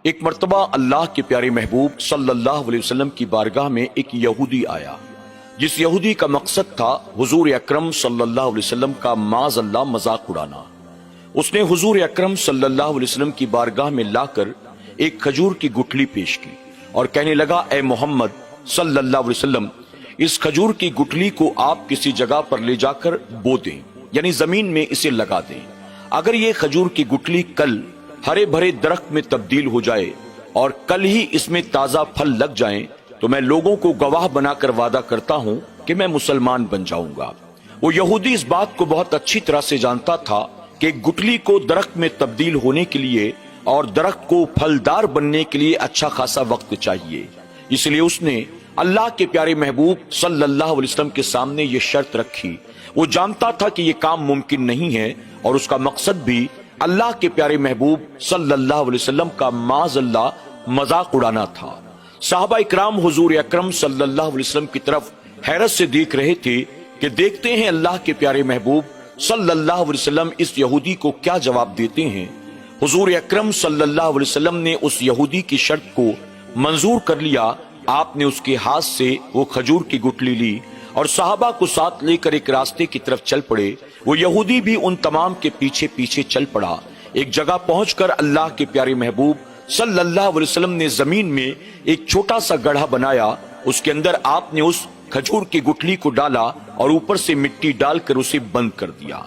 ایک مرتبہ اللہ کے پیارے محبوب صلی اللہ علیہ وسلم کی بارگاہ میں ایک یہودی آیا، جس یہودی کا مقصد تھا حضور اکرم صلی اللہ علیہ وسلم کا معاذ اللہ مذاق اڑانا۔ اس نے حضور اکرم صلی اللہ علیہ وسلم کی بارگاہ میں لا کر ایک کھجور کی گٹھلی پیش کی اور کہنے لگا، اے محمد صلی اللہ علیہ وسلم، اس کھجور کی گٹھلی کو آپ کسی جگہ پر لے جا کر بو دیں، یعنی زمین میں اسے لگا دیں۔ اگر یہ کھجور کی گٹھلی کل ہرے بھرے درخت میں تبدیل ہو جائے اور کل ہی اس میں تازہ پھل لگ جائیں تو میں لوگوں کو گواہ بنا کر وعدہ کرتا ہوں کہ میں مسلمان بن جاؤں گا۔ وہ یہودی اس بات کو بہت اچھی طرح سے جانتا تھا کہ گٹھلی کو درخت میں تبدیل ہونے کے لیے اور درخت کو پھلدار بننے کے لیے اچھا خاصا وقت چاہیے، اس لیے اس نے اللہ کے پیارے محبوب صلی اللہ علیہ وسلم کے سامنے یہ شرط رکھی۔ وہ جانتا تھا کہ یہ کام ممکن نہیں ہے اور اس کا مقصد بھی اللہ کے پیارے محبوب صلی اللہ علیہ وسلم کا معاذ اللہ مذاق اڑانا تھا۔ صحابہ اکرام حضور اکرم صلی اللہ علیہ وسلم کی طرف حیرت سے دیکھ رہے تھے کہ دیکھتے ہیں اللہ کے پیارے محبوب صلی اللہ علیہ وسلم اس یہودی کو کیا جواب دیتے ہیں۔ حضور اکرم صلی اللہ علیہ وسلم نے اس یہودی کی شرط کو منظور کر لیا۔ آپ نے اس کے ہاتھ سے وہ کھجور کی گٹھلی لی اور صحابہ کو ساتھ لے کر ایک راستے کی طرف چل پڑے۔ وہ یہودی بھی ان تمام کے پیچھے پیچھے چل پڑا۔ ایک جگہ پہنچ کر اللہ کے پیارے محبوب صلی اللہ علیہ وسلم نے زمین میں ایک چھوٹا سا گڑھا بنایا، اس کے اندر آپ نے اس کھجور کی گٹھلی کو ڈالا اور اوپر سے مٹی ڈال کر اسے بند کر دیا۔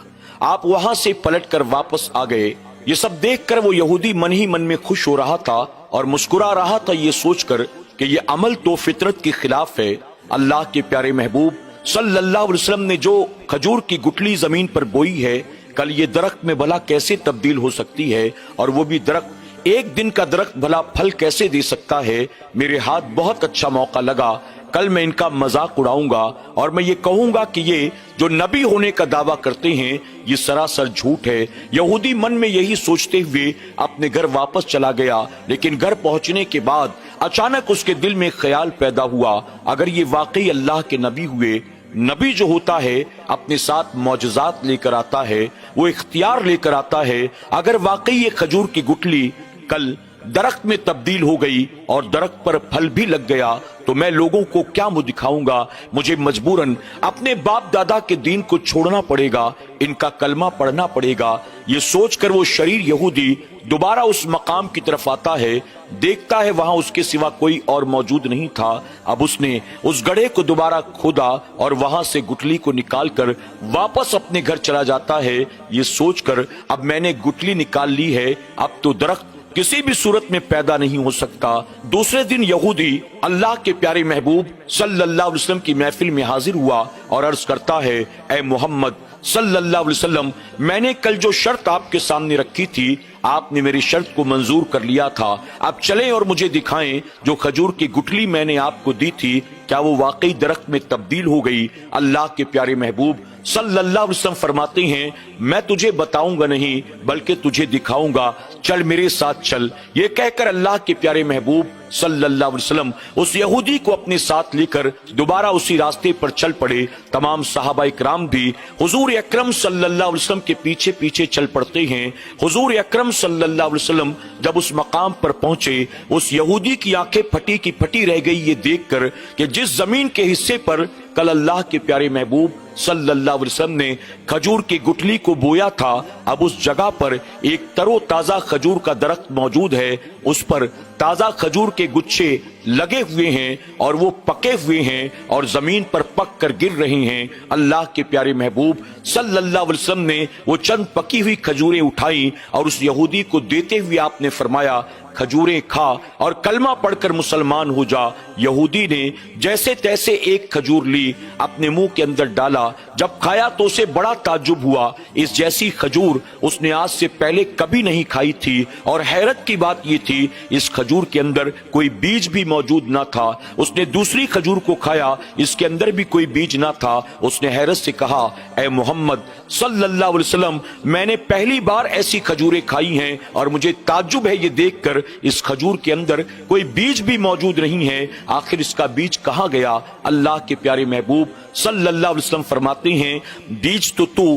آپ وہاں سے پلٹ کر واپس آ گئے۔ یہ سب دیکھ کر وہ یہودی من ہی من میں خوش ہو رہا تھا اور مسکرا رہا تھا، یہ سوچ کر کہ یہ عمل تو فطرت کے خلاف ہے۔ اللہ کے پیارے محبوب صلی اللہ علیہ وسلم نے جو کھجور کی گٹھلی زمین پر بوئی ہے، کل یہ درخت میں بھلا کیسے تبدیل ہو سکتی ہے، اور وہ بھی درخت ایک دن کا درخت بھلا پھل کیسے دے سکتا ہے۔ میرے ہاتھ بہت اچھا موقع لگا، کل میں ان کا مذاق اڑاؤں گا اور میں یہ کہوں گا کہ یہ جو نبی ہونے کا دعویٰ کرتے ہیں یہ سراسر جھوٹ ہے۔ یہودی من میں یہی سوچتے ہوئے اپنے گھر واپس چلا گیا، لیکن گھر پہنچنے کے بعد اچانک اس کے دل میں خیال پیدا ہوا، اگر یہ واقعی اللہ کے نبی ہوئے، نبی جو ہوتا ہے اپنے ساتھ معجزات لے کر آتا ہے، وہ اختیار لے کر آتا ہے، اگر واقعی یہ کھجور کی گٹھلی کل درخت میں تبدیل ہو گئی اور درخت پر پھل بھی لگ گیا تو میں لوگوں کو کیا منہ دکھاؤں گا؟ مجھے مجبوراً اپنے باپ دادا کے دین کو چھوڑنا پڑے گا، ان کا کلمہ پڑھنا پڑے گا۔ یہ سوچ کر وہ شریر یہودی دوبارہ اس مقام کی طرف آتا ہے، دیکھتا ہے وہاں اس کے سوا کوئی اور موجود نہیں تھا۔ اب اس نے اس گڑھے کو دوبارہ کھودا اور وہاں سے گٹھلی کو نکال کر واپس اپنے گھر چلا جاتا ہے، یہ سوچ کر اب میں نے گٹھلی نکال لی ہے، اب تو درخت کسی بھی صورت میں پیدا نہیں ہو سکتا۔ دوسرے دن یہودی اللہ کے پیارے محبوب صلی اللہ علیہ وسلم کی محفل میں حاضر ہوا اور عرض کرتا ہے، اے محمد صلی اللہ علیہ وسلم، میں نے کل جو شرط آپ کے سامنے رکھی تھی، آپ نے میری شرط کو منظور کر لیا تھا، اب چلیں اور مجھے دکھائیں جو کھجور کی گٹھلی میں نے آپ کو دی تھی، کیا وہ واقعی درخت میں تبدیل ہو گئی؟ اللہ کے پیارے محبوب صلی اللہ علیہ وسلم فرماتے ہیں، میں تجھے بتاؤں گا نہیں بلکہ تجھے دکھاؤں گا، چل میرے ساتھ چل۔ یہ کہہ کر اللہ کے پیارے محبوب صلی اللہ علیہ وسلم اس یہودی کو اپنے ساتھ لے کر دوبارہ اسی راستے پر چل پڑے۔ تمام صحابہ اکرام بھی حضور اکرم صلی اللہ علیہ وسلم کے پیچھے پیچھے چل پڑتے ہیں۔ حضور اکرم صلی اللہ علیہ وسلم جب اس مقام پر پہنچے، اس یہودی کی آنکھیں پھٹی کی پھٹی رہ گئی یہ دیکھ کر کہ جس زمین کے حصے پر کل اللہ کے پیارے محبوب صلی اللہ علیہ وسلم نے کھجور کی گٹھلی کو بویا تھا، اب اس جگہ پر ایک تر و تازہ کھجور کا درخت موجود ہے، اس پر تازہ کھجور کے گچھے لگے ہوئے ہیں اور وہ پکے ہوئے ہیں اور زمین پر پک کر گر رہے ہیں۔ اللہ کے پیارے محبوب صلی اللہ علیہ وسلم نے وہ چند پکی ہوئی کھجوریں اٹھائیں اور اس یہودی کو دیتے ہوئے آپ نے فرمایا، کھجوریں کھا اور کلمہ پڑھ کر مسلمان ہو جا۔ یہودی نے جیسے تیسے ایک کھجور لی، اپنے منہ کے اندر ڈالا، جب کھایا تو اسے بڑا تعجب ہوا، اس جیسی کھجور اس نے آج سے پہلے کبھی نہیں کھائی تھی، اور حیرت کی بات یہ تھی اس کھجور کے اندر کوئی بیج بھی موجود نہ تھا۔ اس نے دوسری کھجور کو کھایا، اس کے اندر بھی کوئی بیج نہ تھا۔ اس نے حیرت سے کہا، اے محمد صلی اللہ علیہ وسلم، میں نے پہلی بار ایسی کھجوریں کھائی ہیں اور مجھے تعجب ہے یہ دیکھ کر اس کھجور کے اندر کوئی بیج بھی موجود نہیں ہے، آخر اس کا بیج کہاں گیا؟ اللہ کے پیارے محبوب صلی اللہ علیہ وسلم فرماتے ہیں، بیج تو